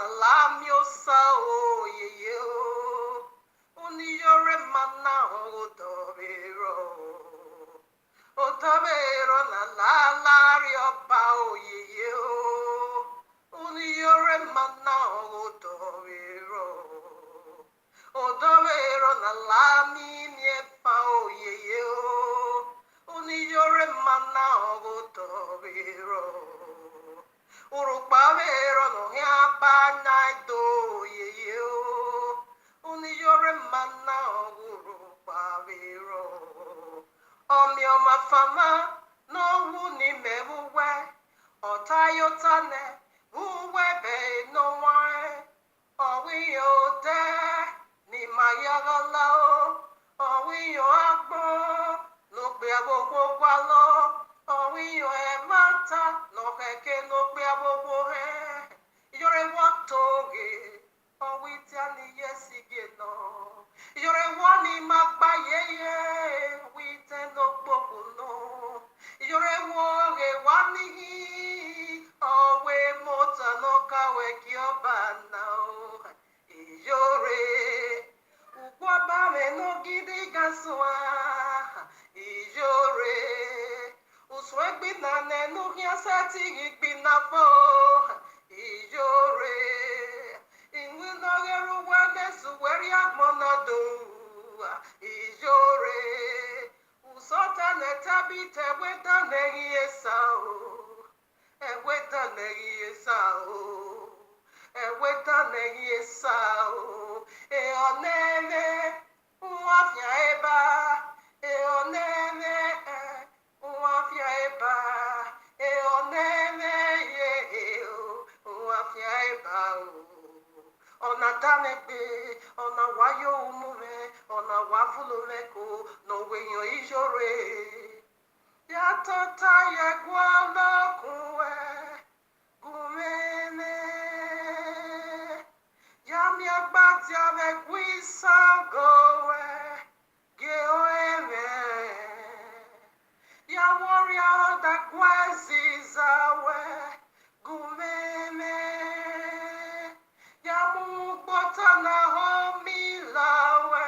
na lamiosa o ye o uniyore mana o na la rio pa o ye o uniyore mana o na lami nie pa o ye o uniyore mana Urupavero no yapa naito ye uniyore mana urupavero omio mafama no wuni mebuwe otayotane uwe be no wine owi ode ni mayagalao owi yo agbo no pe agbogbo gwalo owi yo emata no keke no pe agbogbo he yore watoge owi tiani yesige no yore wani magba yeye wi tendo gbogbo no yore woge wani owe mota no kawe kioba now yore ukwaba me no gidi gaswa yore uswegbi na nenu hiasati igbi na fo yore inwi no geru wade suweri agmonado yore usota netabite weta nehi esao eweta nehi esao eweta nehi esao oneme nwafia eba oneme nwafia eba oneme ye nwafia eba ona damegbe ona wayo umume ona wavulumeko no weyo ijore yatota yegwala kuwe gumeme yami agbati avec wisangowe geoeme ya warrior da kwazizawe gumeme ya mugbota na homilawe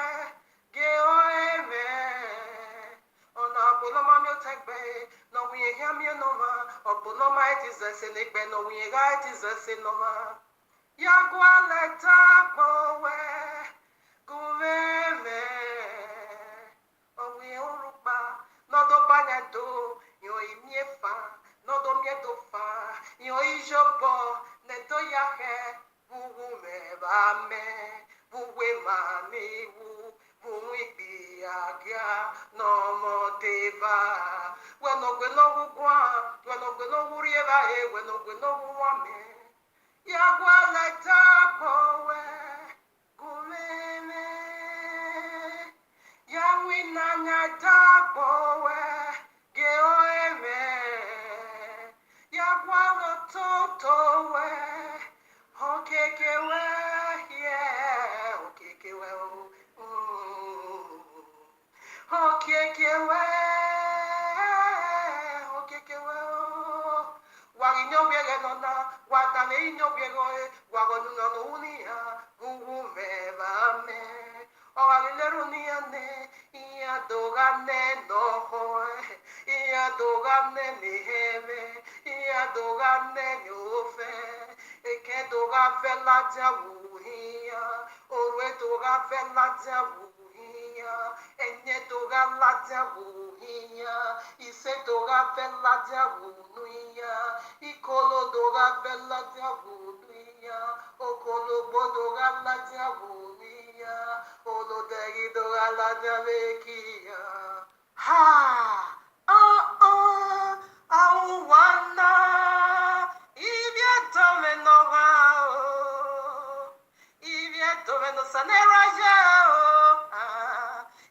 geoeme ona buloma mi otegbe no we hear me no ma obuloma it is a senegbe no we right is a senoma Yagwaleta bowe gumeme owi orupa nodo banado yo imiefa nodo miedo fa yo ijobo nedo yahe bugume bame buwe mami buwe biagia no modeva weno gweno gwa weno gweno wurieva e weno gweno wame Yagwaleta bowe gumeme Yawinanya da bowe geoeme Yagwalototowe okekewe yeah okekewe okekewe okekewe Waginyobiege nona, wadane inyobiego wagonuna no unia, gugumebame. Ogagilerunia ne, ia dogane noho, ia dogane niheme, ia dogane nyofe, eke doga vela jawuhia, orwe doga vela jawuhia, enye doga la jawuhia, ise doga vela jawuhia, ikolo doga vela jawuhia, okolo bodoga la jawuhia, olo degi doga la javekia. Ha! Oh, I wanna, if you don't know how, if you don't know sanera yao,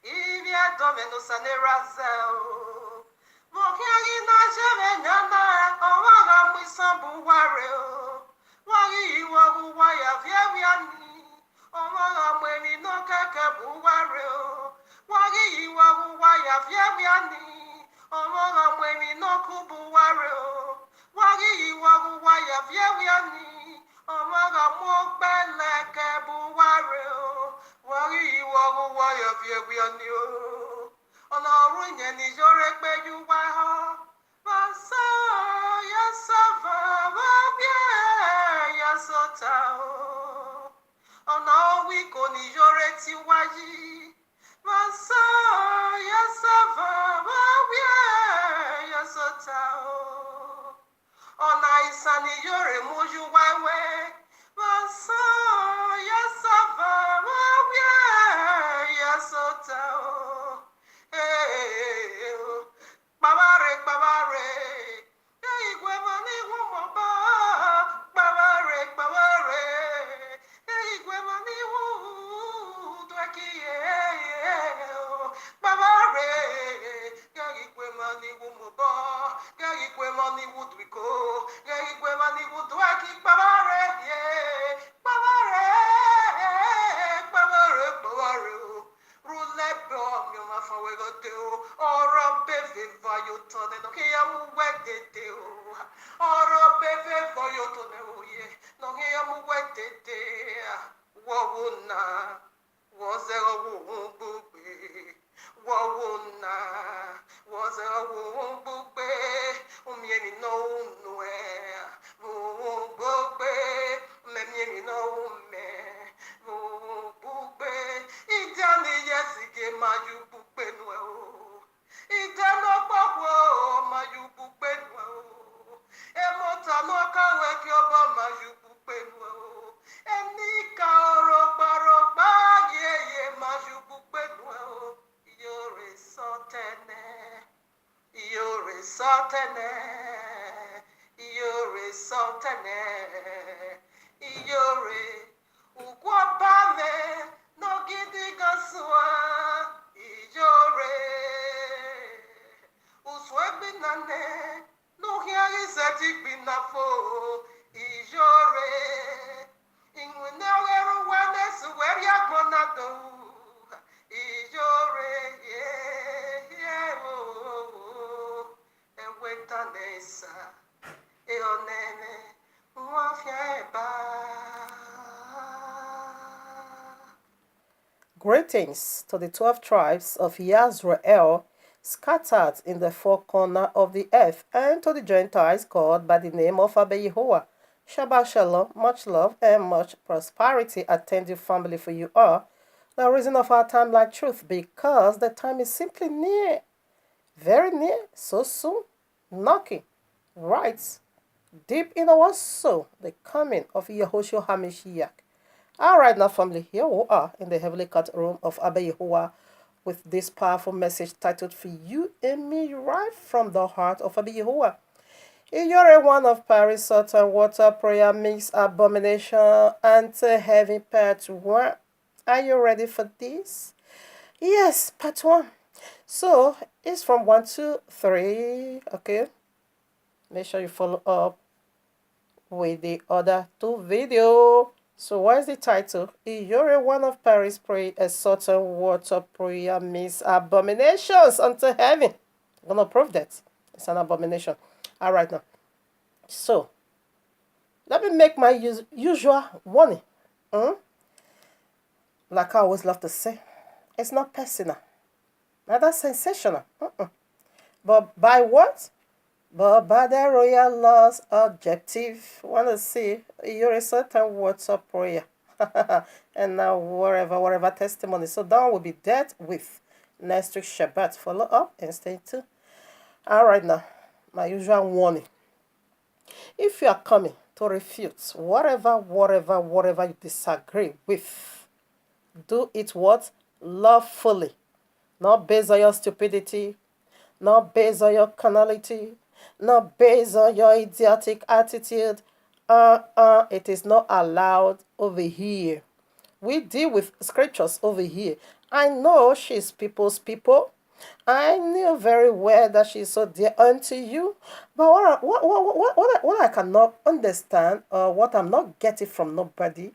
if you don't know sanera zao, mokiagi na jeve nyana, owaga mwisambu wareo, wagi iwagu waya vyeviani, owaga mweni no keke buwareo, wagi iwagu waya vyeviani, owaga mweni no kubu wareo, wagi iwagu waya vyeviani, Amaga mogbele kebu ware o. Wari iwo wayo fiewi oni o. Ọlọ́run yẹn ni yọrẹ pé yú wá ọ. Bàṣà yẹ sọ́fà wá bí ẹ̀yà sọ́ta o. Ọ̀nà wí kò ní yọrẹ tí wáyé. Bàṣà yẹ sọ́fà wá bí ẹ̀yà sọ́ta o. Ọ̀nà àìsàn ni yọrẹ mójú wáwẹ́. Bàṣà yẹ sọ́fà wá bí ẹ̀yà sọ́ta o. Babare, babare, igwe mani wumoba. Babare, babare, igwe mani wu dweki babare, igwe mani wumoba, igwe mani wudwiko, igwe mani wudweki babare, babare, babare, babare. Rule bomb your mouth away go do or a bevy for you to the no here wet it do or a bevy for you to the ye no here wet it wawuna was a wumbubi wawuna was a wumbubi umieni no nowhere wumbubi memieni no me wumbubi Idani yesike mayubu penwe o. Idano pokwo mayubu penwe o. Emota no kawe kyoba mayubu penwe o. Enika oroba ye mayubu penwe o. Yore sotene. Yore sotene. Yore sotene. Yore ukwabame. No gidi gaswa ijore uswebi nane no hiari sati binafo ijore ingwene weru wane suweri agonado ijore ewetanesa eonene mwafya eba. Greetings to the 12 tribes of Yisrael scattered in the four corners of the earth, and to the Gentiles called by the name of Abba Yehovah. Shabbat Shalom, much love and much prosperity attend your family, for you are the reason of our time like truth, because the time is simply near, very near, so soon, knocking, right deep in our soul, the coming of Yehoshua HaMashiach. All right, now, family, here we are in the heavenly court room of Abba Yehovah with this powerful message titled For You and Me, right from the heart of Abba Yehovah. If you're a one of Paris, salt and water, prayer, mix, abomination, and heaven, part 1. Are you ready for this? Yes, part 1. So, it's from 1 to 3, okay? Make sure you follow up with the other 2 videos. So what is the title? You're a one of Paris, pray a salt and water prayer means abominations unto heaven. I'm gonna prove that it's an abomination. All right now. So let me make my usual warning. Like I always love to say, it's not personal, not that sensational. But by what? But by the royal law's objective, want to see your certain words of prayer. And now whatever testimony. So that will be dealt with next week Shabbat. Follow up and stay tuned. All right now, my usual warning. If you are coming to refute whatever you disagree with, do it what? Lawfully. Not based on your stupidity, not based on your carnality, not based on your idiotic attitude. It is not allowed over here. We deal with scriptures over here. I know she's people's people. I knew very well that she's so dear unto you. But what I cannot understand, or what I'm not getting from nobody.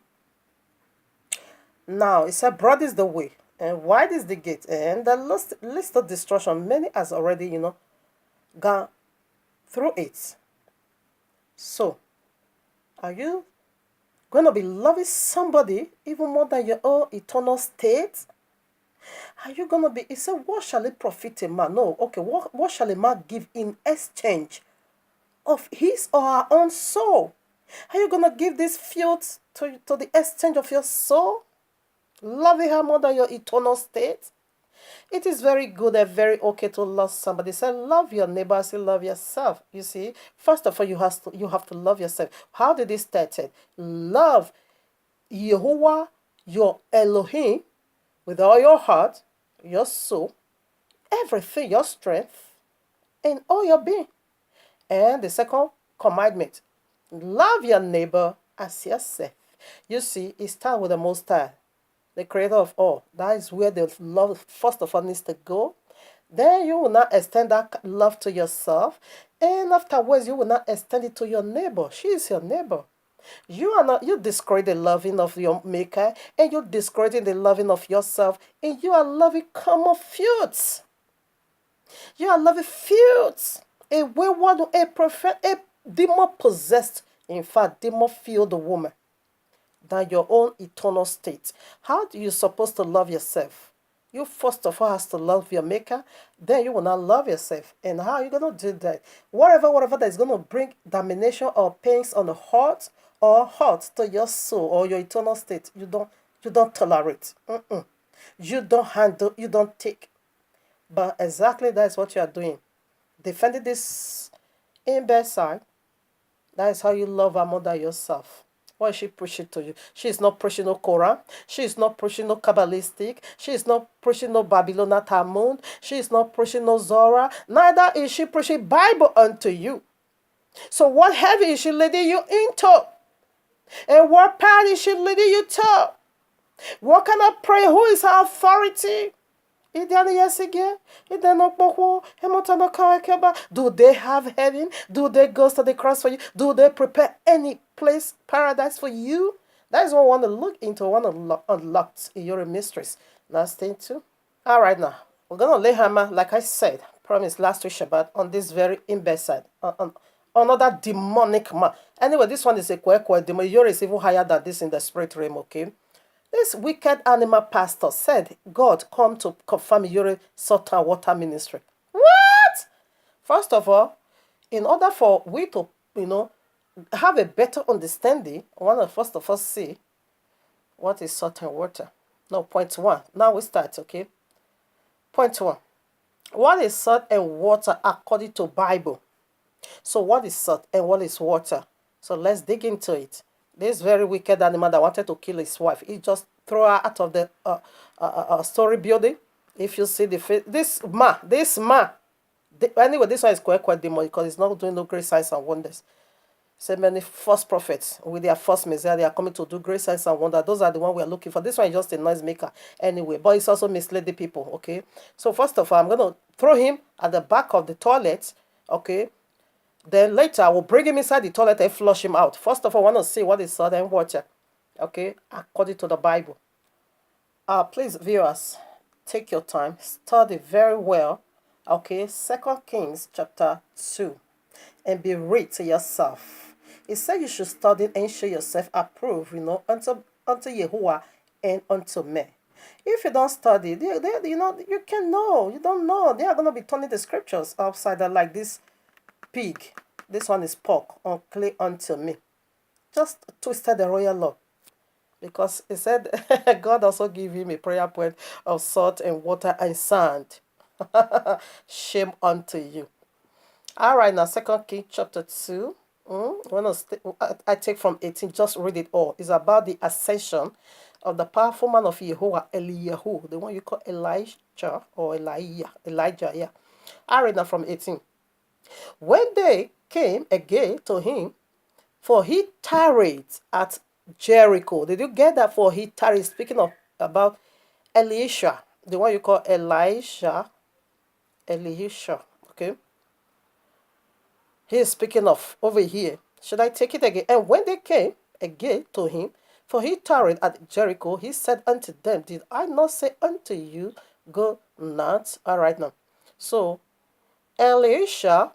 Now, it said, broad is the way, and wide is the gate, and the list of destruction, many has already, gone through it. So, are you going to be loving somebody even more than your own eternal state? Are you going to be, he said, what shall it profit a man? No, okay, what shall a man give in exchange of his or her own soul? Are you going to give this filth to the exchange of your soul? Loving her more than your eternal state? It is very good and very okay to love somebody. Say, love your neighbor as you love yourself. You see, first of all, you have to love yourself. How did it start? Love Yehovah, your Elohim, with all your heart, your soul, everything, your strength, and all your being. And the second commandment, love your neighbor as yourself. You see, it starts with the Most High, the creator of all. That is where the love first of all needs to go. Then you will not extend that love to yourself. And afterwards, you will not extend it to your neighbor. She is your neighbor. You discourage the loving of your maker, and you're discouraging the loving of yourself, and you are loving common fields. You are loving fields. A wayward, a demon possessed, in fact, demon filled woman than your own eternal state. How do you supposed to love yourself? You first of all has to love your maker, then you will not love yourself. And how are you gonna do that? Whatever that is gonna bring damnation or pains on the heart or hurt to your soul or your eternal state, you don't tolerate. You don't handle, you don't take. But exactly that's what you are doing. Defending this in bedside. That is how you love her more than yourself. What is she preaching to you? She is not preaching no Quran. She is not preaching no Kabbalistic. She is not preaching no Babylonian Talmud. She is not preaching no Zorah. Neither is she preaching Bible unto you. So what heaven is she leading you into? And what path is she leading you to? What kind of prayer? Who is her authority? Do they have heaven? Do they go to the cross for you? Do they prepare any place, paradise for you? That is what I want to look into. I want to unlock in your mysteries. Last thing too. All right, now we're gonna lay hammer, like I said, promised last week Shabbat, on this very imbecile, on another demonic man. Anyway, this one is a quack demon. Yours is even higher than this in the spirit realm. Okay. This wicked animal pastor said God come to confirm your salt and water ministry. What? First of all, in order for we to, have a better understanding, I want to first of all see what is salt and water. No, point one. Now we start, okay? Point one. What is salt and water according to Bible? So what is salt and what is water? So let's dig into it. This very wicked animal that wanted to kill his wife, he just threw her out of the story building. If you see the face, this man, anyway, this one is quite demonic because it's not doing no great signs and wonders. So many false prophets with their false messiah, they are coming to do great signs and wonders. Those are the ones we are looking for. This one is just a noise maker anyway, but it's also misled people, okay? So first of all, I'm going to throw him at the back of the toilet, okay? Then later, I will bring him inside the toilet and flush him out. First of all, I want to see what is salt and water, okay, according to the Bible. Please, viewers, take your time, study very well, okay, 2 Kings chapter 2, and be read to yourself. It said you should study and show yourself approved, unto Yahuwah and unto me. If you don't study, you can know. You don't know. They are going to be turning the scriptures upside down like this pig. This one is pork, unclean unto me. Just twisted the royal law. Because he said God also gave him a prayer point of salt and water and sand. Shame unto you. All right, now 2 Kings chapter 2. I take from 18, just read it all. It's about the ascension of the powerful man of Yehovah, Eliyahu, the one you call Elijah or Elijah, yeah. I read now from 18. When they came again to him, for he tarried at Jericho. Did you get that? For he tarried, speaking about Elisha, the one you call Elisha, okay? He is speaking of over here. Should I take it again? And when they came again to him, for he tarried at Jericho, he said unto them, did I not say unto you, go not? All right, now. So, Elisha,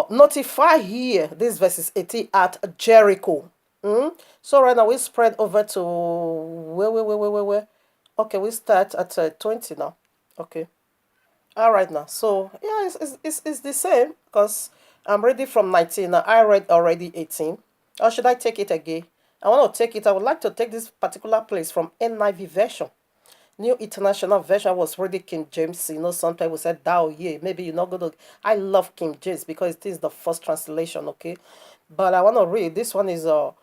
notify here, this verses 18 at Jericho. So right now we spread over to where. Okay, we start at 20 now. Okay. All right now. So yeah, it's the same because I'm ready from 19 now. I read already 18. Or should I take it again? I want to take it. I would like to take this particular place from NIV version. New International Version was really King James. Some people said thou yeah. Maybe you're not going to. I love King James because it is the first translation, okay? But I want to read. This one is a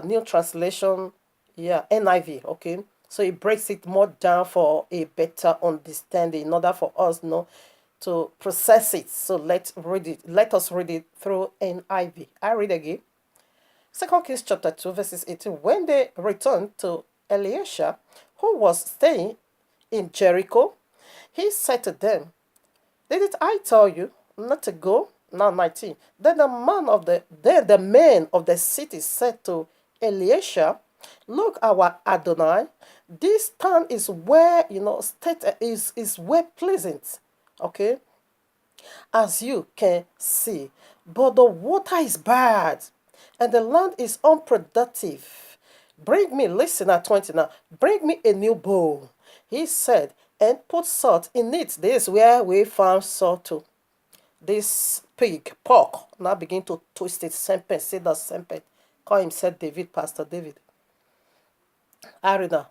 new translation, yeah, NIV, okay? So it breaks it more down for a better understanding in order for us, to process it. So let's read it. Let us read it through NIV. I read again. 2 Kings chapter 2, verses 18. When they returned to Elisha, who was staying in Jericho, he said to them, didn't I tell you not to go? Now 19. Then the men of the city said to Elisha, look, our Adonai, this town is where state is well pleasant. Okay, as you can see, but the water is bad and the land is unproductive. Bring me, listen at 20 now, bring me a new bowl, he said, and put salt in it. This is where we found salt too. This pork, now begin to twist it, Semper, say the Semper, call himself David, Pastor David. Arena,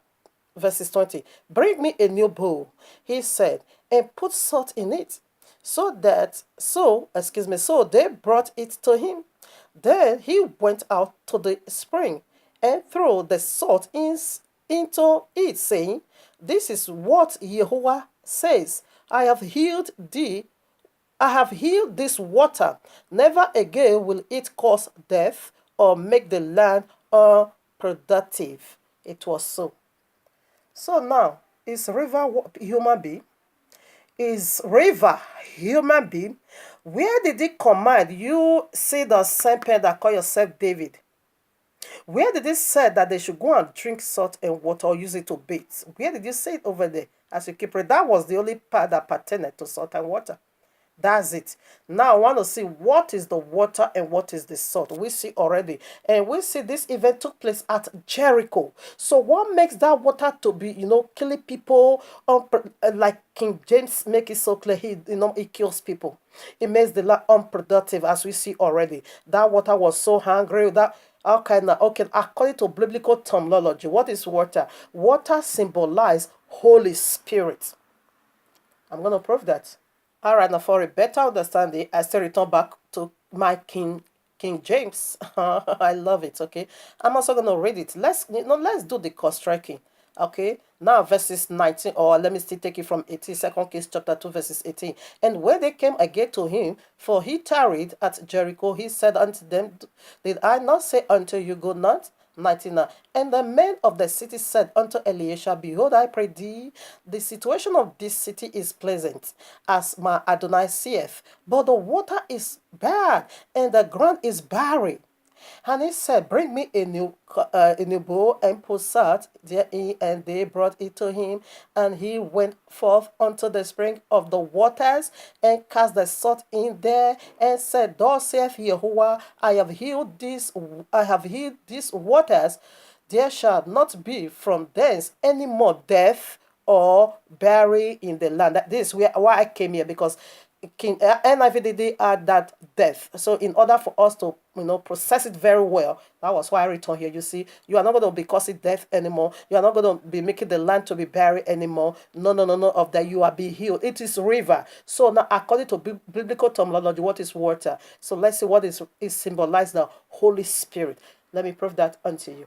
verses 20. Bring me a new bowl, he said, and put salt in it. So they brought it to him. Then he went out to the spring and threw the salt into it, saying, this is what Yehovah says, I have healed this water. Never again will it cause death or make the land unproductive. It was so. So now, is river human being? Is river human being? Where did he command you see the same pen that call yourself David? Where did he say that they should go and drink salt and water or use it to bathe? Where did you say it over there? As you keep reading, that was the only part that pertained to salt and water. That's it. Now I want to see what is the water and what is the salt. We see already. And we see this event took place at Jericho. So what makes that water to be, killing people, like King James make it so clear, he kills people. It makes the land unproductive, as we see already. That water was so hungry that okay, according to biblical terminology, what is water? Water symbolizes Holy Spirit. I'm going to prove that. All right, now for a better understanding, I still return back to my King James. I love it. Okay, I'm also gonna read it. Let's do the cross striking. Okay, now verses 19, or let me still take it from 18. 2 Kings chapter 2, verses 18. And when they came again to him, for he tarried at Jericho, he said unto them, did I not say unto you, go not? 19. And the men of the city said unto Elisha, behold, I pray thee, the situation of this city is pleasant, as my Adonai seeth, but the water is bad, and the ground is barren. And he said, bring me a new bowl and put salt therein. And they brought it to him. And he went forth unto the spring of the waters and cast the salt in there and said, thus saith Yehovah, I have healed these waters. There shall not be from thence any more death or bury in the land. This is why I came here, because NIV did add that death. So in order for us to process it very well, that was why I returned here. You see, you are not going to be causing death anymore. You are not going to be making the land to be buried anymore. No of that. You are being healed. It is river. So now, according to biblical terminology, what is water? So let's see what is symbolized, the Holy Spirit. Let me prove that unto you.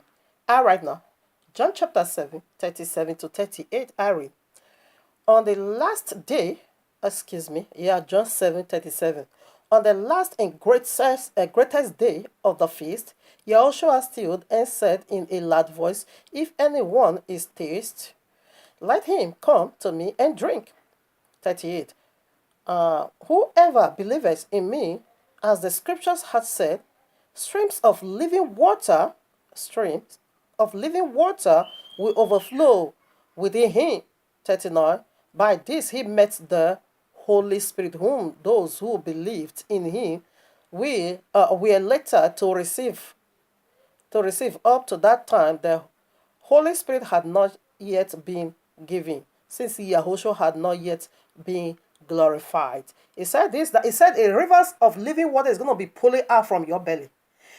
All right now, John chapter 7, 37 to 38. I read, on the last day, John 7, 37. On the last and greatest day of the feast, Yahushua stood and said in a loud voice, if anyone is thirsty, let him come to me and drink. 38. Whoever believeth in me, as the scriptures had said, streams of living water will overflow within him. 39. By this he met the Holy Spirit, whom those who believed in him we were later to receive. Up to that time, the Holy Spirit had not yet been given, since Yahushua had not yet been glorified. He said this, that he said a rivers of living water is going to be pulling out from your belly.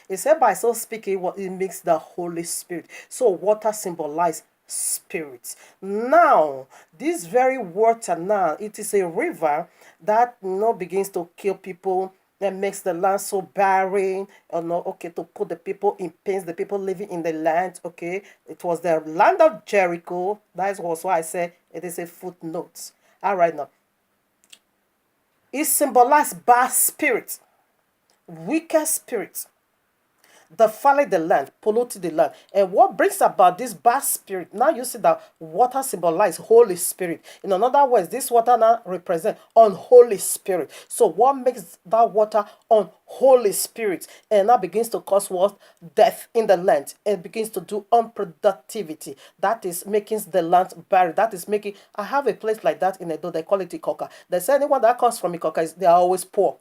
He said by so speaking, what it makes the Holy Spirit. So water symbolizes spirit. Now, this very water now, it is a river that begins to kill people, that makes the land so barren, okay, to put the people in pains, the people living in the land, okay. It was the land of Jericho. That was why I said it is a footnote. All right, now. It symbolized bad spirits, wicked spirits, defiled the land, polluted the land. And what brings about this bad spirit? Now you see that water symbolizes Holy Spirit. In other words, this water now represents unholy spirit. So what makes that water unholy spirit? And that begins to cause what? Death in the land. It begins to do unproductivity. That is making the land barren. That is making, I have a place like that in Edo, they call it Ikoka. They say anyone that comes from Ikoka, they are always poor.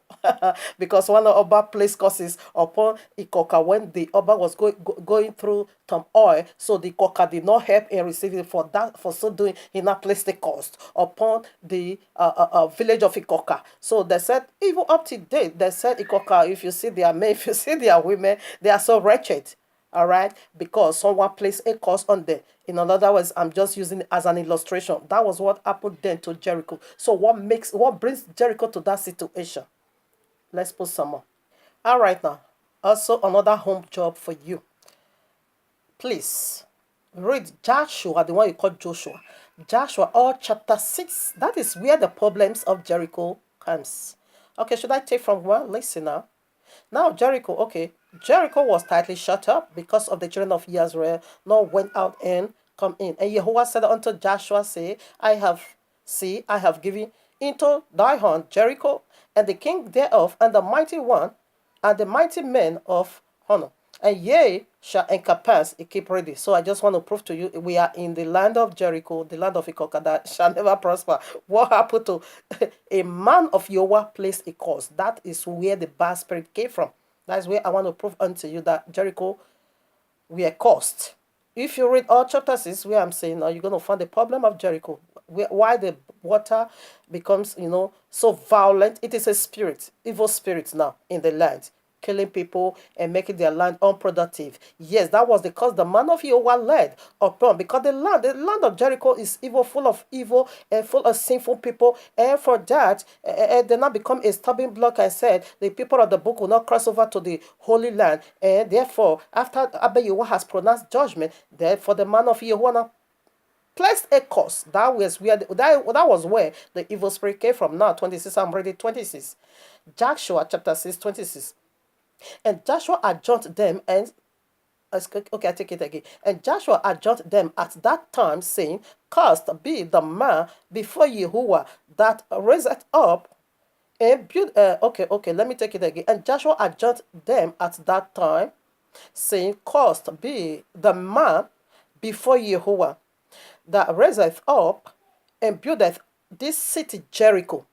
Because one of the Oba place curses upon Ikoka when the Oba was going through some oil, so the Ikoka did not help in receiving for that. For so doing, he now placed the cost upon the village of Ikoka. So they said, even up to date, they said Ikoka, if you see their men, if you see their women, they are so wretched. All right, because someone placed a curse on them. In other words, I'm just using it as an illustration. That was what happened then to Jericho. So what brings Jericho to that situation? Let's put some more. All right, now. Also, another home job for you. Please read Joshua, the one you call Joshua. Joshua, all chapter 6. That is where the problems of Jericho comes. Okay, should I take from one? Listen now. Now Jericho, okay. Jericho was tightly shut up because of the children of Israel not went out and come in. And Jehovah said unto Joshua, say, I have given into thy hand Jericho, and the king thereof, and the mighty one, and the mighty men of honor. And ye shall encompass it. Keep ready. So I just want to prove to you, we are in the land of Jericho, the land of Ikoka that shall never prosper. What happened to a man of Yahweh placed a curse? That is where the bad spirit came from. That's where I want to prove unto you that Jericho were cursed. If you read all chapter 6, where I'm saying now, you're going to find the problem of Jericho. Why the water becomes, so violent. It is a spirit, evil spirits now in the land, killing people and making their land unproductive. Yes, that was the cause the man of Jehovah led upon, because the land of Jericho is evil, full of evil and full of sinful people. And for that, they now become a stumbling block. I said the people of the book will not cross over to the Holy Land. And therefore, after Abba Yehovah has pronounced judgment, therefore the man of Jehovah now placed a curse. That was where the evil spirit came from. Now 26, I'm ready. 26. Joshua chapter 6, 26. And Joshua adjured them, and okay, I take it again. And Joshua adjured them at that time, saying, Cursed be the man before Yahuwah that raiseth up and build. Okay, let me take it again. And Joshua adjured them at that time, saying, Cursed be the man before Yahuwah that raiseth up and buildeth this city Jericho.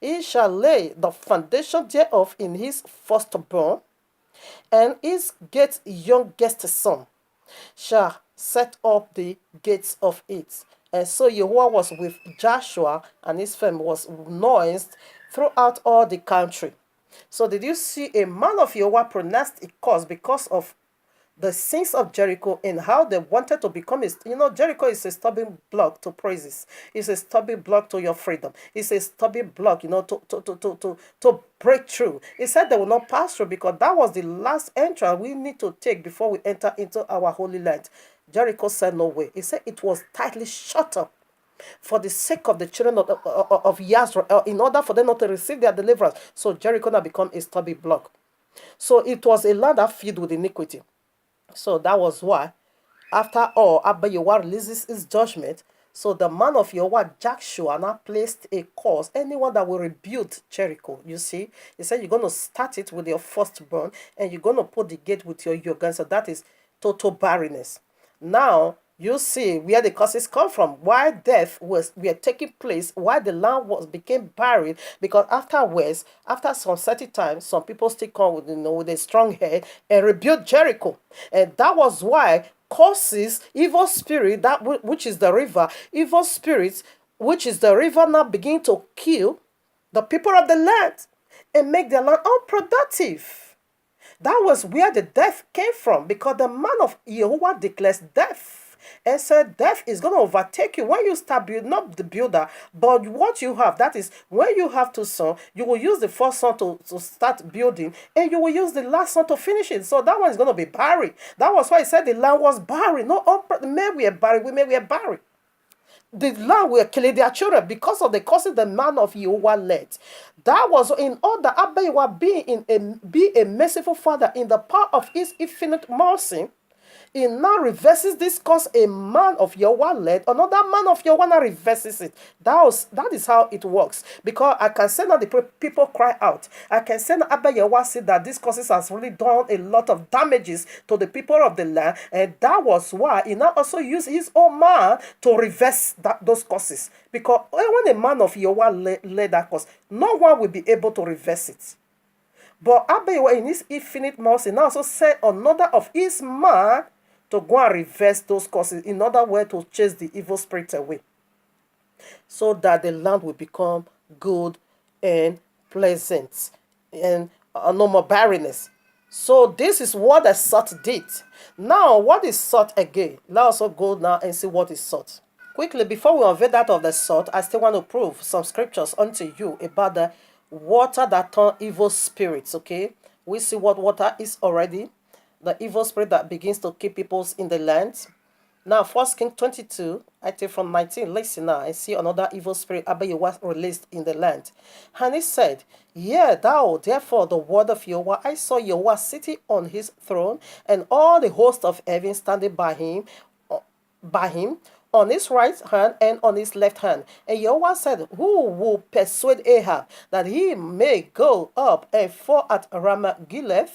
He shall lay the foundation thereof in his firstborn, and his youngest son shall set up the gates of it. And so Yahweh was with Joshua, and his fame was noised throughout all the country. So did you see a man of Yahweh pronounced a curse because of the sins of Jericho and how they wanted to become Jericho is a stubborn block to praises. It's a stubborn block to your freedom. It's a stubborn block, to break through. He said they will not pass through because that was the last entrance we need to take before we enter into our holy land. Jericho said no way. He said it was tightly shut up for the sake of the children of Israel, in order for them not to receive their deliverance. So Jericho now become a stubborn block. So it was a land that filled with iniquity. So that was why, after all, Abba Yahweh releases his judgment. So the man of Yahweh, Joshua, now placed a curse. Anyone that will rebuild Jericho, you see, he said you're going to start it with your firstborn, and you're going to put the gate with your young. So that is total barrenness. Now, You see where the causes come from, why death was were taking place, why the land was became buried, because afterwards, after some certain time, some people still come with with a strong head and rebuild Jericho. And that was why causes evil spirit, which is the river, evil spirits, which is the river, now begin to kill the people of the land and make their land unproductive. That was where the death came from, because the man of Yehovah declares death and said, death is going to overtake you when you start building, not the builder, but what you have. That is, when you have two sons, you will use the first son to start building, and you will use the last son to finish it. So that one is going to be buried. That was why he said the land was buried. No, men were buried, women were buried. The land were killing their children because of the causes the man of Yehovah led. That was in order Abba Yehovah be a merciful father in the power of his infinite mercy. He now reverses this cause a man of Yehovah led, another man of Yehovah now reverses it. That is how it works. Because I can say now the people cry out. I can say now Abba Yehovah said that this causes has really done a lot of damages to the people of the land, and that was why he now also used his own man to reverse those causes. Because when a man of Yehovah led that cause, no one will be able to reverse it. But Abba Yehovah in his infinite mercy now also sent another of his man to go and reverse those causes, in other words, to chase the evil spirit away, so that the land will become good and pleasant, and no more barrenness. So this is what the salt did. Now, what is salt again? Let's also go now and see what is salt. Quickly, before we unveil that of the salt, I still want to prove some scriptures unto you about the water that turn evil spirits. Okay, we see what water is already. The evil spirit that begins to keep people in the land. Now, 1 Kings 22, I take from 19. Listen now, I see another evil spirit Abba was released in the land. And he said, "Hear thou, therefore, the word of Yehovah. I saw Yehovah sitting on his throne, and all the host of heaven standing by him, on his right hand and on his left hand. And Yehovah said, Who will persuade Ahab that he may go up and fall at Ramoth Gilead?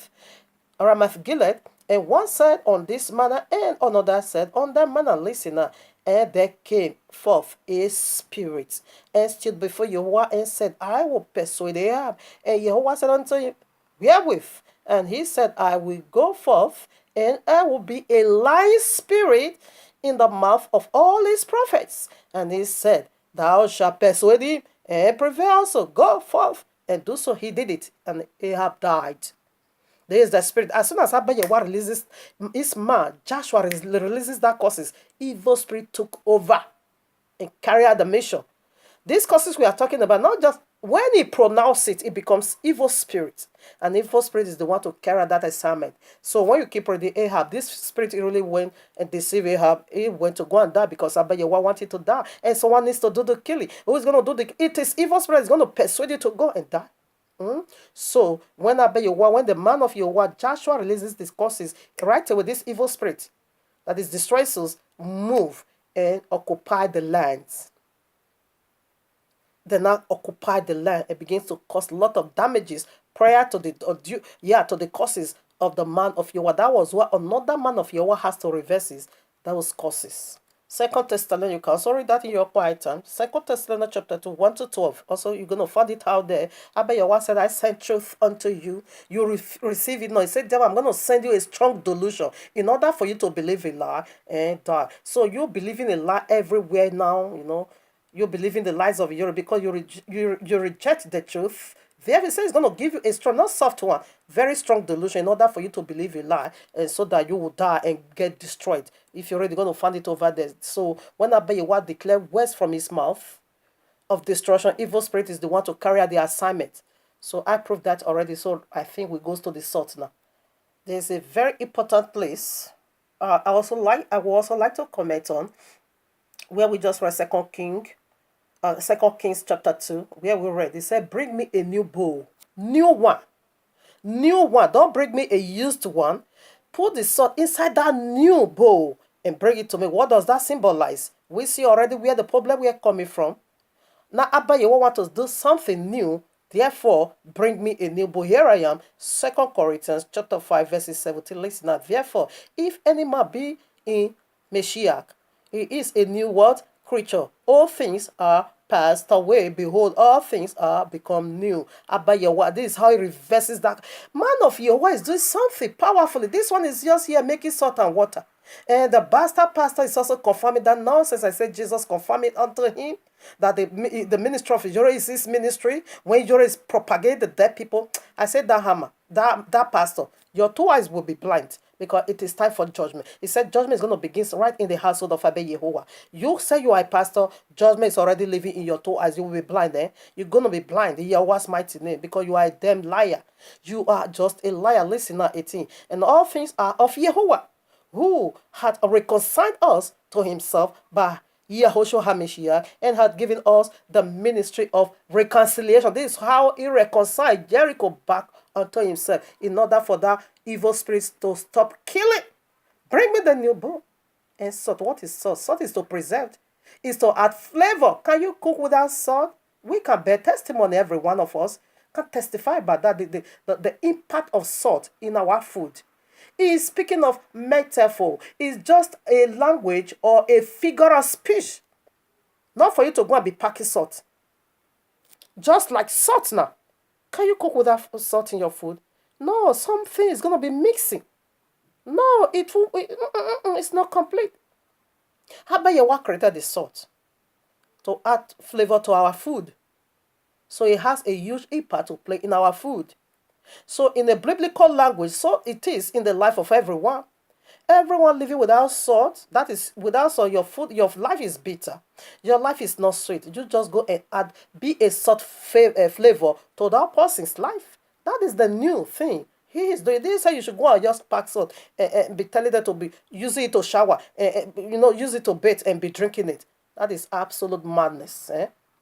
And one said on this manner, and another said on that manner. Listen now. And there came forth a spirit, and stood before Yehovah, and said, I will persuade Ahab. And Yehovah said unto him, Wherewith? And he said, I will go forth, and I will be a lying spirit in the mouth of all his prophets. And he said, Thou shalt persuade him, and prevail. So go forth and do so. He did it, and Ahab died. There is the spirit. As soon as Abba Yehovah releases his man, Joshua releases that causes. Evil spirit took over and carried out the mission. These causes we are talking about, not just when he pronounces it, it becomes evil spirit. And evil spirit is the one to carry out that assignment. So when you keep reading Ahab, this spirit really went and deceived Ahab. He went to go and die because Abba Yehovah wanted to die. And someone needs to do the killing. Who is going to do the... It is evil spirit is going to persuade you to go and die. So when the man of Yehovah, Joshua, releases these causes, right away this evil spirit that is destroying souls move and occupy the lands. They now occupy the land and begins to cause a lot of damages prior to the causes of the man of Yehovah. That was what another man of Yehovah has to reverse. That was causes. Second Thessalonians, you can also read that in your quiet time. Second Thessalonians chapter 2, 1-12. Also, you're going to find it out there. Abba Yehovah said, I sent truth unto you. You receive it. No, he said, devil, I'm going to send you a strong delusion in order for you to believe a lie and die. So you're believing a lie everywhere now, You're believing the lies of Europe because you reject the truth. There he says he's going to give you a strong, not soft one, very strong delusion in order for you to believe a lie, and so that you will die and get destroyed. If you're already going to find it over there. So when Abba Yehovah declare words from his mouth of destruction, evil spirit is the one to carry out the assignment. So I proved that already. So I think we goes to the salt now. There's a very important place. I would also like to comment on where we just read 2 Kings chapter 2, where we read, he said, bring me a new bowl. New one. Don't bring me a used one. Put the salt inside that new bowl and bring it to me. What does that symbolize? We see already where the problem we are coming from. Now, Abba Yehovah wants to do something new. Therefore, bring me a new bowl. Here I am, 2 Corinthians chapter 5, verses 17. Listen now. Therefore, if any man be in Mashiach. He is a new what? Creature. All things are passed away. Behold, all things are become new. Abba Yahweh. This is how he reverses that. Man of Yahweh is doing something powerfully. This one is just here making salt and water. And the bastard pastor is also confirming that nonsense. I said Jesus confirmed it unto him that the ministry of Ijoro is his ministry. When Ijoro is propagating the dead people, I said that hammer, that pastor, your two eyes will be blind because it is time for judgment. He said judgment is going to begin right in the household of Abba Yehovah. You say you are a pastor, judgment is already living in your two eyes. You will be blind, eh? You're going to be blind in Yahweh's mighty name because you are a damn liar. You are just a liar. Listen now, 18. And all things are of Yehovah, who had reconciled us to himself by Yahushua HaMashiach and had given us the ministry of reconciliation. This is how he reconciled Jericho back unto himself in order for that evil spirits to stop killing. Bring me the new bull. And salt, what is salt? Salt is to preserve, is to add flavor. Can you cook without salt? We can bear testimony, every one of us can testify about that, the impact of salt in our food. He is speaking of metaphor. It's just a language or a figure of speech. Not for you to go and be packing salt. Just like salt now. Can you cook without salt in your food? No, something is going to be mixing. No, it's not complete. Abba Yahweh created the salt to add flavor to our food. So it has a huge impact to play in our food. So in the biblical language, so it is in the life of everyone. Everyone living without salt, that is, without salt, your food, your life is bitter. Your life is not sweet. You just go and add, be a salt flavor to that person's life. That is the new thing. He is doing this. Say you should go and just pack salt and be telling them to be using it to shower, use it to bathe and be drinking it. That is absolute madness.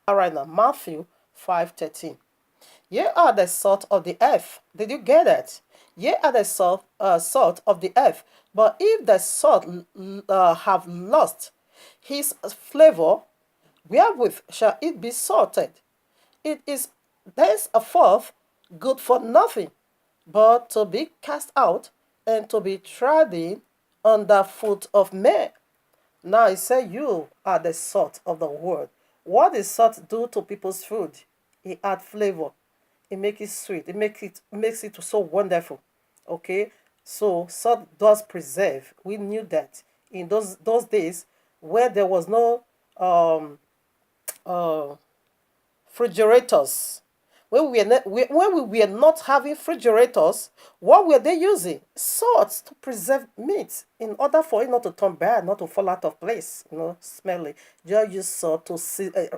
All right, now Matthew 5:13. Ye are the salt of the earth. Did you get it? Ye are the salt of the earth. But if the salt have lost his flavor, wherewith shall it be salted? It is thenceforth good for nothing, but to be cast out and to be trodden under foot of men. Now he said, you are the salt of the world. What does salt do to people's food? It adds flavor. It makes it sweet. It makes it so wonderful. Okay, so salt does preserve. We knew that in those days where there was no refrigerators. When we were not having refrigerators, what were they using? Salt to preserve meat in order for it not to turn bad, not to fall out of place, smelly. Just use salt to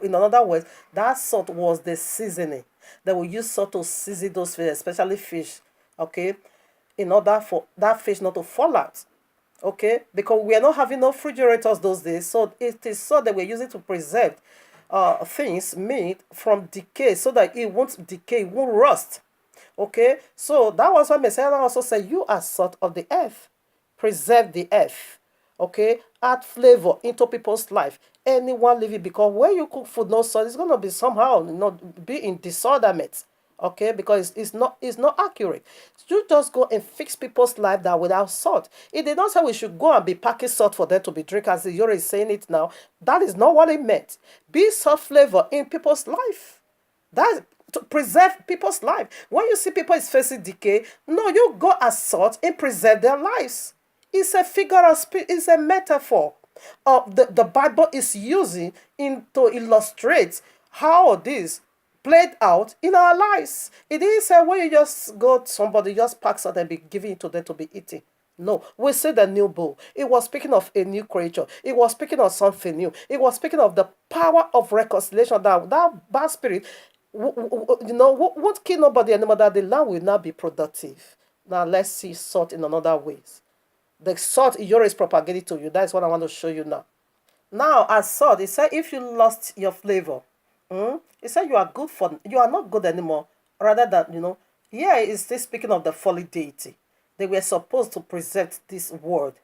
in other words, that salt was the seasoning. They will use salt to season those fish, especially fish, okay, in order for that fish not to fall out, okay, because we are not having no refrigerators those days, so it is salt that we're using to preserve things made from decay so that it won't decay, it won't rust, okay. So that was why Messiah also said, you are salt of the earth, preserve the earth, okay, add flavor into people's life. Anyone living, because when you cook food no salt, it's going to be somehow be in disorderment, okay, because it's not accurate. You just go and fix people's life that without salt. It did not say we should go and be packing salt for them to be drink, as you're already saying it now. That is not what it meant. Be salt flavor in people's life. That's to preserve people's life. When you see people is facing decay, no, you go as salt and preserve their lives. It's a figure of speech, it's a metaphor the Bible is using to illustrate how this played out in our lives. It didn't say when you just go to somebody, just pack something and be giving it to them to be eating. No, we see the new bull. It was speaking of a new creature. It was speaking of something new. It was speaking of the power of reconciliation, that bad spirit won't kill nobody anymore, that the land will not be productive. Now let's see salt in another ways. The salt is propagated to you. That's what I want to show you now. Now, as salt, it said if you lost your flavor, it said you are not good anymore. Rather than, here is still speaking of the fallen deity. They were supposed to preserve this word,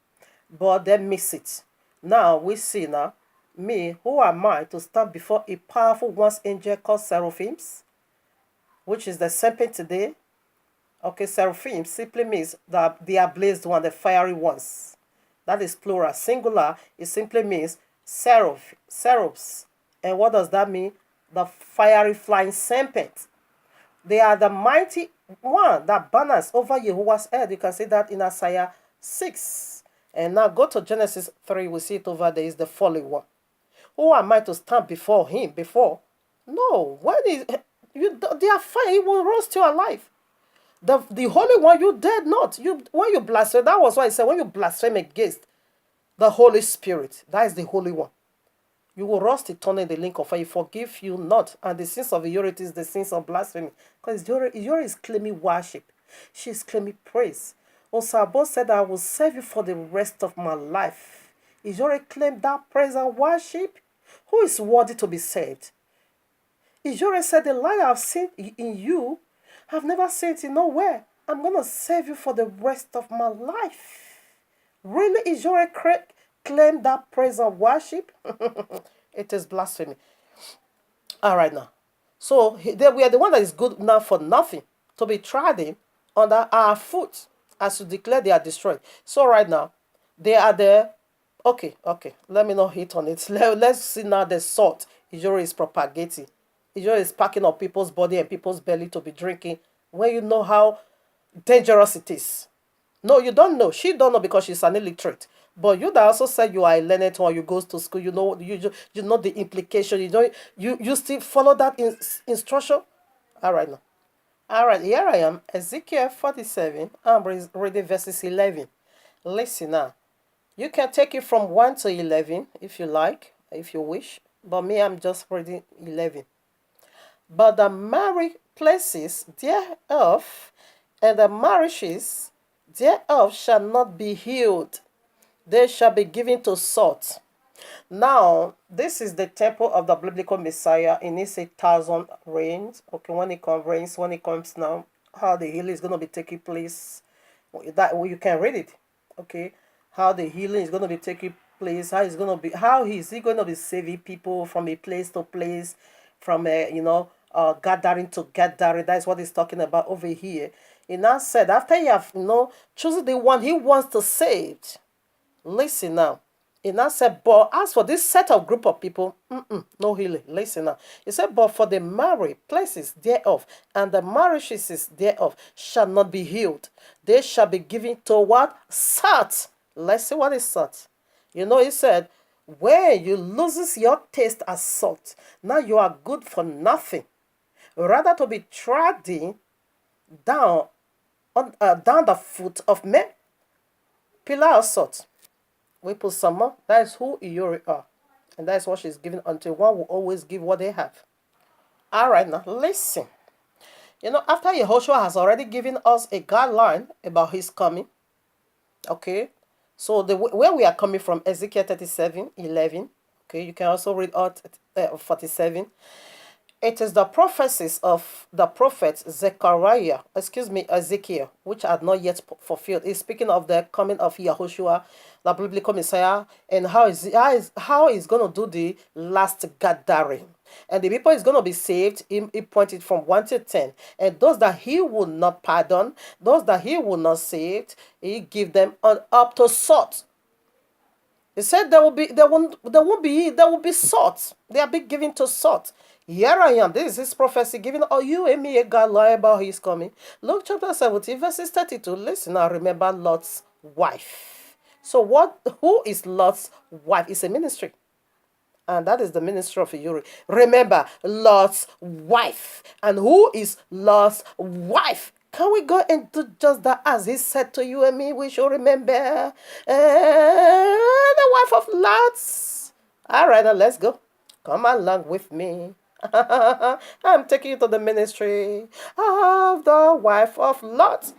but they miss it. Now, we see now, me, who am I to stand before a powerful once angel called seraphims, which is the serpent today. Okay, seraphim simply means that they are blazed one, the fiery ones. That is plural. Singular, it simply means seraphs. And what does that mean? The fiery flying serpent. They are the mighty one that banners over Jehovah's head. You can see that in Isaiah 6. And now go to Genesis 3. We see it over there is the fallen one. Who am I to stand before him? No. When is you? They are fire. He will roast you alive. The Holy One, you dare not. When you blaspheme, that was why I said when you blaspheme against the Holy Spirit, that is the Holy One. You will rust eternally in the link of fire. He forgive you not. And the sins of impurity is the sins of blasphemy. Because Ijore is claiming worship. She is claiming praise. Osabo said, I will serve you for the rest of my life. Ijore claimed that praise and worship. Who is worthy to be saved? Ijore said, the light I've seen in you, I've never seen it nowhere. I'm going to serve you for the rest of my life. Really, Ijore claim that praise and worship? It is blasphemy. All right now. So we are the one that is good now for nothing, to be trodden under our foot, as to declare they are destroyed. So right now, they are there. Okay. Let me not hit on it. Let's see now the salt Ijore is propagating. Ijore is packing up people's body and people's belly to be drinking when you know how dangerous it is. No, you don't know. She don't know because she's an illiterate. But you that also said you are a learned one, you go to school, you know the implication. You still follow that instruction. All right now. All right, here I am, Ezekiel 47. I'm reading verses 11. Listen now. You can take it from 1 to 11 if you like, if you wish. But me, I'm just reading 11. But the married places thereof and the marriages thereof shall not be healed. They shall be given to salt. Now, this is the temple of the biblical Messiah in his 1,000 reigns. Okay, when it comes now, how the healing is going to be taking place. That you can read it. Okay, how the healing is going to be taking place. How is he going to be saving people from a place to place, from gathering to gathering. That is what he's talking about over here. He now said, after you have chosen the one he wants to save. Listen now. He now said, but as for this set of group of people, no healing. Listen now. He said, but for the married places thereof and the marriages thereof shall not be healed. They shall be given to what? Salt. Let's see what is salt. He said, when you loses your taste as salt, now you are good for nothing. Rather to be trodden down the foot of men. Pillar of salt. We put some more. That is who Ijore are. And that is what she's giving until one will always give what they have. All right, now listen. After Yehoshua has already given us a guideline about his coming. Okay. So where we are coming from, Ezekiel 37:11. Okay, you can also read out 47. It is the prophecies of the prophet Ezekiel, which are not yet fulfilled. He's speaking of the coming of Yahushua, the biblical Messiah, and how he's going to do the last gathering. And the people is going to be saved. He pointed from 1 to 10. And those that he will not pardon, those that he will not save, he give them up to salt. He said there will be salt. They are being given to salt. Here I am. This is his prophecy giving you and me a guideline about his coming. Luke chapter 17, verses 32. Listen now, remember Lot's wife. So who is Lot's wife? It's a ministry. And that is the ministry of Ijore. Remember Lot's wife. And who is Lot's wife? Can we go into just that as he said to you and me? We should remember the wife of Lot. All right, now let's go. Come along with me. I'm taking you to the ministry of the wife of Lot.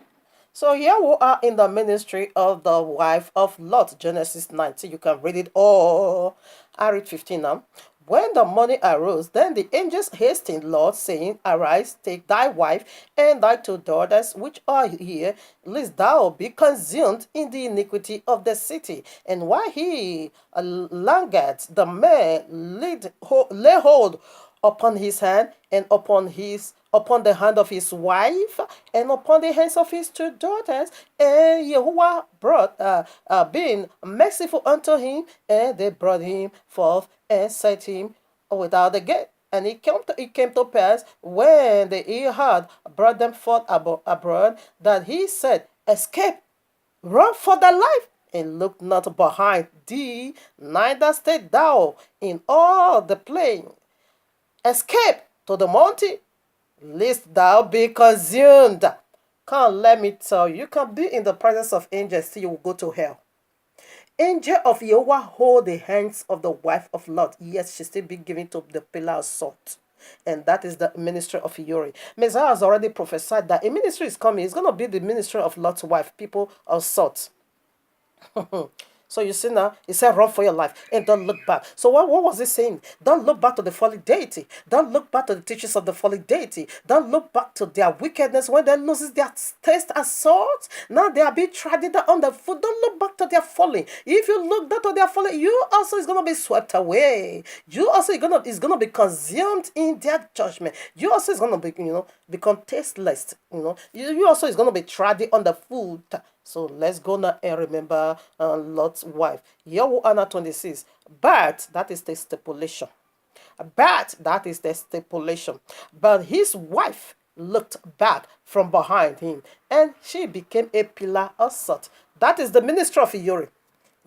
So here we are in the ministry of the wife of Lot, Genesis 19. You can read it all. I read 15 now. When the morning arose, then the angels hastened Lot, saying, Arise, take thy wife and thy 2 daughters, which are here, lest thou be consumed in the iniquity of the city. And while he lingered, the man lay hold upon his hand and upon his upon the hand of his wife and upon the hands of his two daughters. And Yehovah brought, being merciful unto him, and they brought him forth and set him without the gate. And it came to pass when he had brought them forth abroad that he said, Escape, run for thy life, and look not behind thee, neither stay thou in all the plain. Escape to the mountain, lest thou be consumed. Come, let me tell you, you can be in the presence of angels, still you will go to hell. Angel of Jehovah hold the hands of the wife of Lot. Yes, she still be given to the pillar of salt. And that is the ministry of Uri. Messiah has already prophesied that a ministry is coming. It's going to be the ministry of Lot's wife, people of salt. So you see now, he said, run for your life and don't look back. So what was he saying? Don't look back to the fallen deity. Don't look back to the teachings of the fallen deity. Don't look back to their wickedness when they loses their taste as salt. Now they are being trodden on the foot. Don't look back to their falling. If you look back to their falling, you also is going to be swept away. You also is gonna be consumed in their judgment. You also is going to be, become tasteless. You also is going to be trodden on the foot. So let's go now and remember Lot's wife. Yehoanna 26. But that is the stipulation. But that is the stipulation. But his wife looked back from behind him, and she became a pillar of salt. That is the ministry of Uri.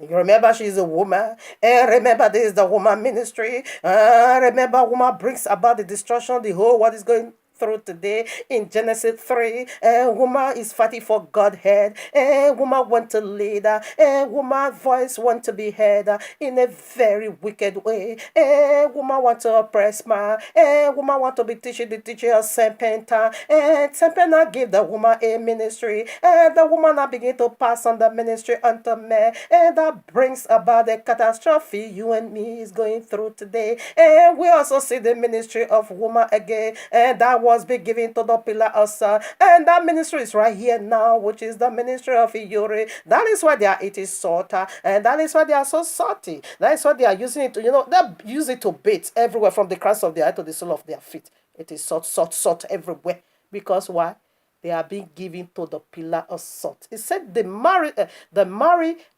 You remember she's a woman. And remember this is the woman ministry. Remember woman brings about the destruction, the whole world is going through today in Genesis 3. A woman is fighting for Godhead. A woman want to lead. A woman's voice want to be heard in a very wicked way. A woman want to oppress man. A woman want to be teaching the teacher of Serpenta. And Serpenta give the woman a ministry. And the woman now begin to pass on the ministry unto men. And that brings about the catastrophe you and me is going through today. And we also see the ministry of woman again. And that was be given to the pillar of salt. And that ministry is right here now, which is the ministry of Uri. That is why they are eating salt. And that is why they are so salty. That is why they are using it to, they use it to bait everywhere from the crowns of their head to the sole of their feet. It is salt, salt, salt everywhere. Because why? They are being given to the pillar of salt. It said the marry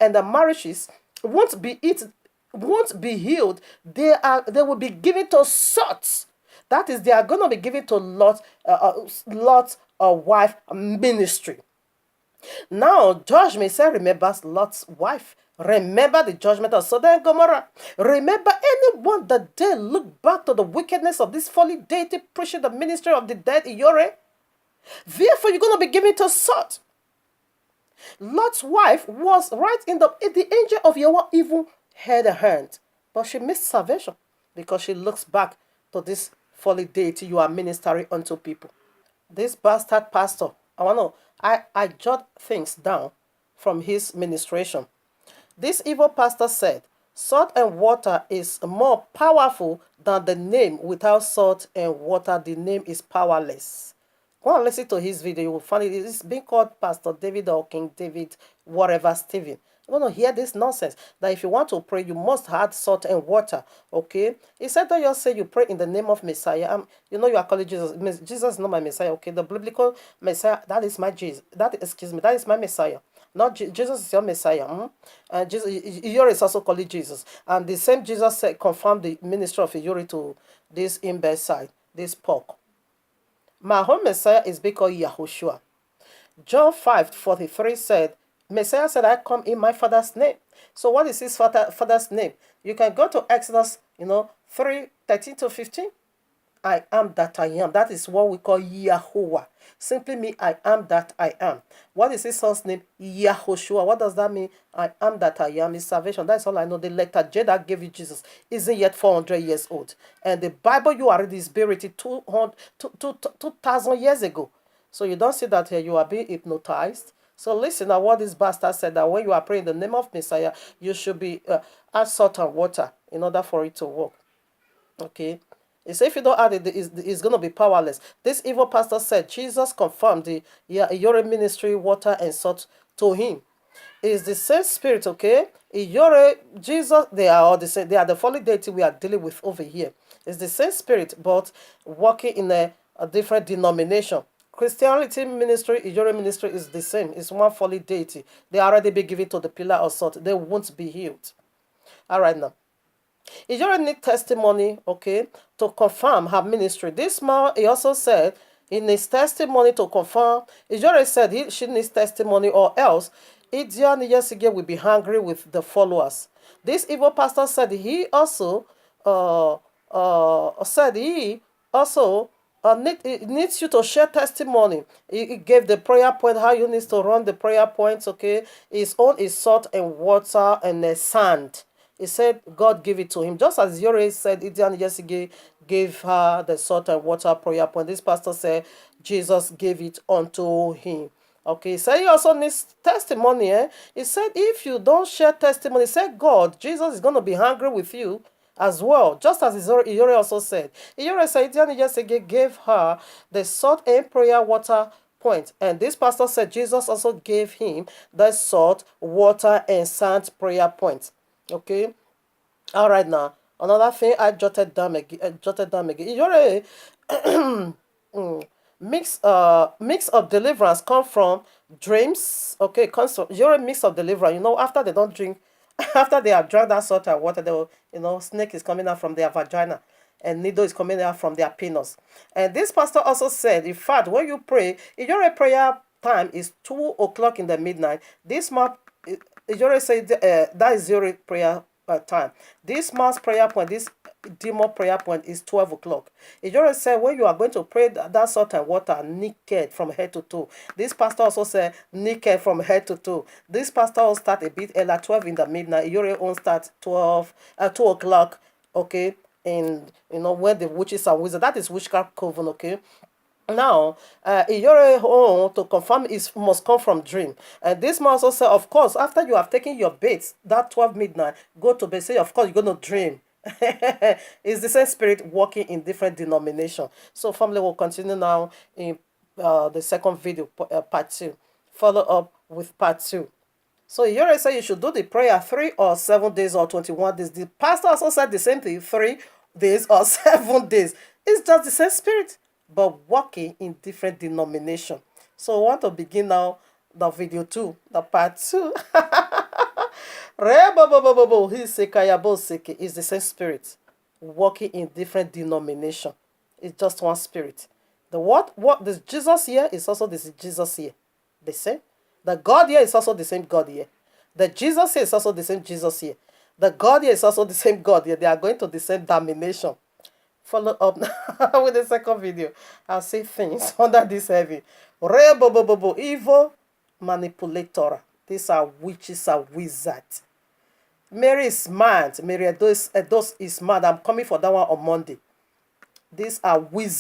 and the marriages won't be healed. They will be given to salt. That is, they are going to be given to Lot's wife ministry. Now, judgment said, remembers Lot's wife. Remember the judgment of Sodom and Gomorrah. Remember anyone that dare look back to the wickedness of this folly deity preaching the ministry of the dead Uri. Therefore, you're going to be given to salt. Lot's wife was right in the angel of Yahweh even had a hand. But she missed salvation because she looks back to this folly deity you are ministering unto people. This bastard pastor, I jot things down from his ministration. This evil pastor said, salt and water is more powerful than the name. Without salt and water, the name is powerless. Go and listen to his video. You will find it's being called Pastor David or King David, whatever, Stephen. You want to hear this nonsense that if you want to pray, you must add salt and water. Okay? He said, don't just say you pray in the name of Messiah. You are calling Jesus. Jesus is not my Messiah. Okay? The biblical Messiah, that is my Jesus. That is my Messiah. Not Jesus is your Messiah. And Jesus, Uri is also called Jesus. And the same Jesus said, confirmed the ministry of Uri to this imbecile, this pork. My home Messiah is because Yahushua. John 5:43 said, Messiah said, I come in my Father's name. So what is his father's name? You can go to Exodus, 3:13-15. I am that I am. That is what we call Yahuwah. Simply mean I am that I am. What is his son's name? Yahushua. What does that mean? I am that I am is salvation. That's all I know. The letter J that gave you Jesus isn't yet 400 years old. And the Bible you already is buried 2,000 years ago. So you don't see that here. You are being hypnotized. So listen to what this bastard said, that when you are praying in the name of Messiah, you should be add salt and water in order for it to work. Okay? He said if you don't add it, it's going to be powerless. This evil pastor said Jesus confirmed the Uri ministry, water and salt to him. It's the same spirit, okay? Uri, Jesus, they are all the same. They are the fallen deity we are dealing with over here. It's the same spirit, but working in a a different denomination. Christianity ministry, Ijore ministry is the same. It's one fully deity. They already be given to the pillar of salt. They won't be healed. All right now. Ijore need testimony, okay, to confirm her ministry. This man, he also said in his testimony to confirm, Ijore said she needs testimony or else Idian Yesige will be hungry with the followers. This evil pastor said he also needs you to share testimony. He gave the prayer point, how you need to run the prayer points, okay? His own is salt and water and sand. He said God gave it to him. Just as Yore said, Idian Yesige gave her the salt and water prayer point. This pastor said Jesus gave it unto him. Okay, so he also needs testimony. He said if you don't share testimony, say God, Jesus is going to be hungry with you as well. Just as Iyore also said. Iyore said Idian Yesige gave her the salt and prayer water point. And this pastor said Jesus also gave him the salt, water, and sand prayer point. Okay, all right now. Another thing I jotted down again. Iyore mix of deliverance come from dreams. Okay, comes from Iyore mix of deliverance. After they don't drink, after they have drunk that salt and water, they will, snake is coming out from their vagina and needle is coming out from their penis. And this pastor also said, in fact, when you pray, Iyore prayer time is 2 o'clock in the midnight. This month, Iyore said that is Iyore prayer time. This mass prayer point, this demon prayer point is 12 o'clock. Iyore said when you are going to pray that salt and water naked from head to toe. This pastor also said naked from head to toe. This pastor will start a bit earlier, 12 in the midnight. Iyore will start 2 o'clock, okay? And when the witches and wizards, that is witchcraft coven, okay? Now, Iyore to confirm it must come from dream. And this man also said, of course, after you have taken your baits, that 12 midnight, go to bed, say, of course, you're going to dream. It's the same spirit working in different denomination. So family will continue now in the second video, part 2. Follow up with part 2. So Iyore said you should do the prayer 3 or 7 days or 21 days. The pastor also said the same thing, 3 days or 7 days. It's just the same spirit, but working in different denomination. So I want to begin now the video 2, the part 2. Is the same spirit working in different denomination. It's just one spirit. What this Jesus here is also this Jesus here. The same. The God here is also the same God here. The Jesus here is also the same Jesus here. The God here is also the same God here. They are going to the same domination. Follow up with the second video. I'll say things under this heavy. Evil manipulator. These are witches and wizards. Mary is mad. Mary Edos is mad. I'm coming for that one on Monday. These are wizards.